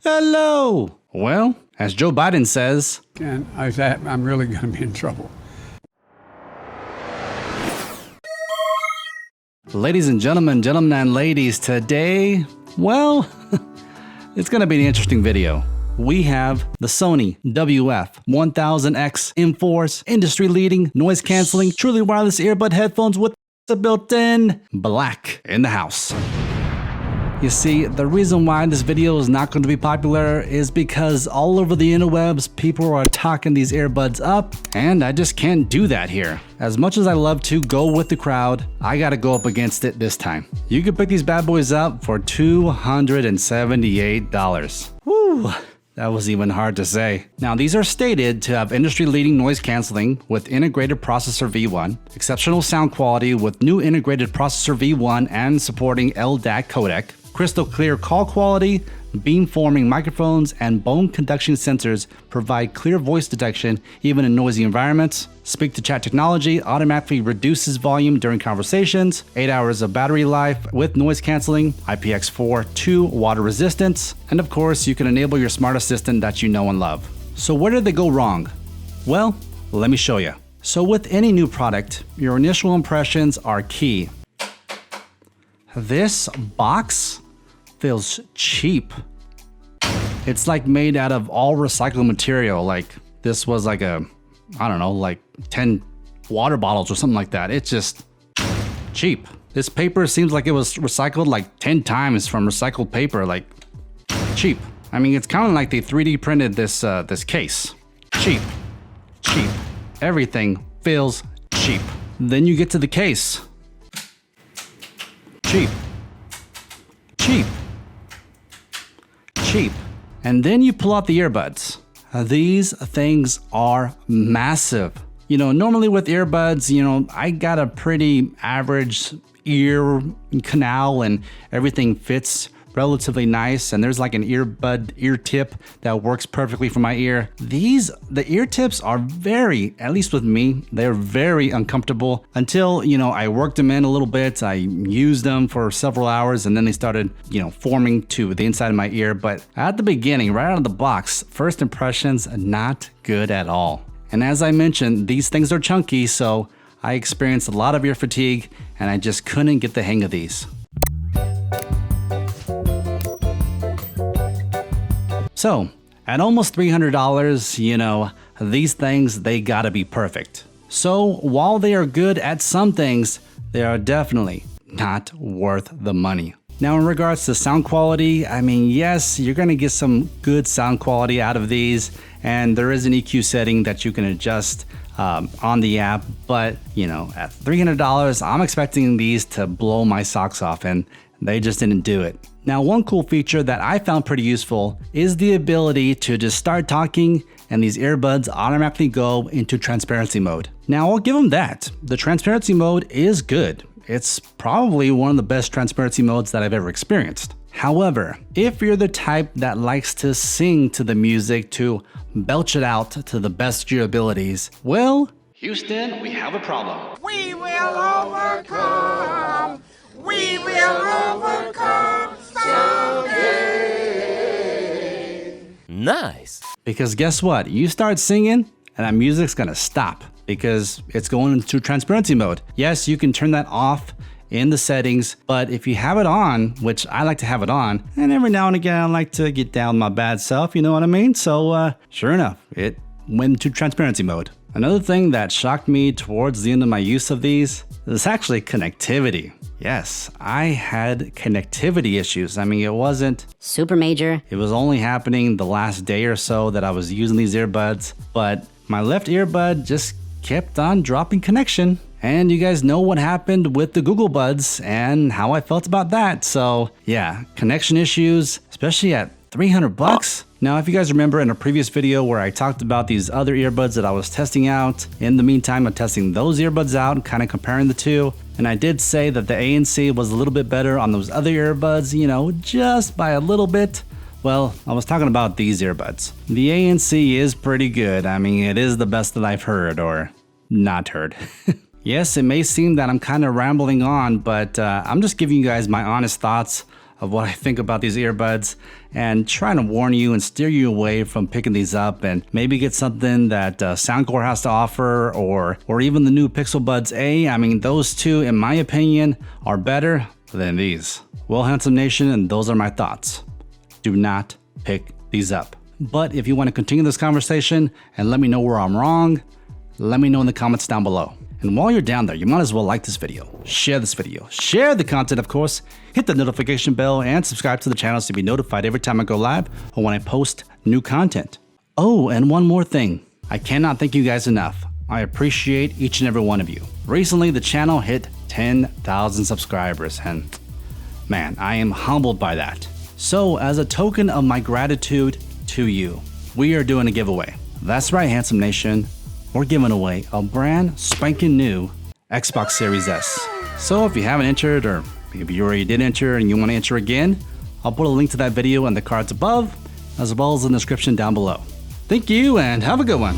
Hello. Well, as Joe Biden says, And I'm really going to be in trouble. ladies and gentlemen and ladies, today, well, it's going to be an interesting video. We have the Sony WF-1000XM4's industry-leading noise-canceling, truly wireless earbud headphones with a built-in black in the house. You see, the reason why this video is not going to be popular is because all over the interwebs, people are talking these earbuds up, and I just can't do that here. As much as I love to go with the crowd, I gotta go up against it this time. You can pick these bad boys up for $278. Woo! That was even hard to say. Now, these are stated to have industry-leading noise canceling with integrated processor V1, exceptional sound quality with new integrated processor V1 and supporting LDAC codec, crystal clear call quality, beam-forming microphones, and bone conduction sensors provide clear voice detection even in noisy environments. Speak-to-chat technology automatically reduces volume during conversations, 8 hours of battery life with noise canceling, IPX4 2 water resistance, and of course you can enable your smart assistant that you know and love. So where did they go wrong? Well, let me show you. So with any new product, your initial impressions are key. This box feels cheap. It's like made out of all recycled material. Like this was like a, I don't know, like 10 water bottles or something like that. It's just cheap. This paper seems like it was recycled like 10 times from recycled paper, like cheap. I mean, it's kind of like they 3D printed this this case. Cheap, cheap. Everything feels cheap. Then you get to the case. Cheap, cheap, cheap. And then you pull out the earbuds. These things are massive. You know, normally with earbuds, you know, I got a pretty average ear canal and everything fits relatively nice, and there's like an earbud ear tip that works perfectly for my ear. The ear tips are very, at least with me, they're very uncomfortable until, you know, I worked them in a little bit. I used them for several hours and then they started, you know, forming to the inside of my ear. But at the beginning, right out of the box, first impressions, not good at all. And as I mentioned, these things are chunky, so I experienced a lot of ear fatigue and I just couldn't get the hang of these. So, at almost $300, you know, these things, they gotta be perfect. So, while they are good at some things, they are definitely not worth the money. Now, in regards to sound quality, I mean, yes, you're gonna get some good sound quality out of these, and there is an EQ setting that you can adjust on the app, but, you know, at $300, I'm expecting these to blow my socks off, and they just didn't do it. Now, one cool feature that I found pretty useful is the ability to just start talking and these earbuds automatically go into transparency mode. Now, I'll give them that. The transparency mode is good. It's probably one of the best transparency modes that I've ever experienced. However, if you're the type that likes to sing to the music, to belch it out to the best of your abilities, well, Houston, we have a problem. We will overcome. We will overcome someday. Nice. Because guess what? You start singing and that music's gonna stop because it's going into transparency mode. Yes, you can turn that off in the settings, but if you have it on, which I like to have it on, and every now and again I like to get down my bad self, you know what I mean? So sure enough, it went into transparency mode. Another thing that shocked me towards the end of my use of these is actually connectivity. Yes, I had connectivity issues. I mean, it wasn't super major. It was only happening the last day or so that I was using these earbuds, but my left earbud just kept on dropping connection. And you guys know what happened with the Google Buds and how I felt about that. So yeah, connection issues, especially at $300. Now, if you guys remember in a previous video where I talked about these other earbuds that I was testing out, in the meantime, I'm testing those earbuds out, kind of comparing the two. And I did say that the ANC was a little bit better on those other earbuds, you know, just by a little bit. Well, I was talking about these earbuds. The ANC is pretty good. I mean, it is the best that I've heard or not heard. Yes, it may seem that I'm kind of rambling on, but I'm just giving you guys my honest thoughts of what I think about these earbuds and trying to warn you and steer you away from picking these up and maybe get something that Soundcore has to offer or even the new Pixel Buds A. I mean, those two, in my opinion, are better than these. Well, Handsome Nation, and those are my thoughts. Do not pick these up. But if you want to continue this conversation and let me know where I'm wrong, let me know in the comments down below. And while you're down there, you might as well like this video, share this video, share the content, of course, hit the notification bell, and subscribe to the channel to be notified every time I go live or when I post new content. Oh, and one more thing. I cannot thank you guys enough. I appreciate each and every one of you. Recently, the channel hit 10,000 subscribers, and man, I am humbled by that. So, as a token of my gratitude to you, we are doing a giveaway. That's right, Handsome Nation. We're giving away a brand spanking new Xbox Series S. So if you haven't entered, or maybe you already did enter and you want to enter again, I'll put a link to that video in the cards above, as well as in the description down below. Thank you and have a good one.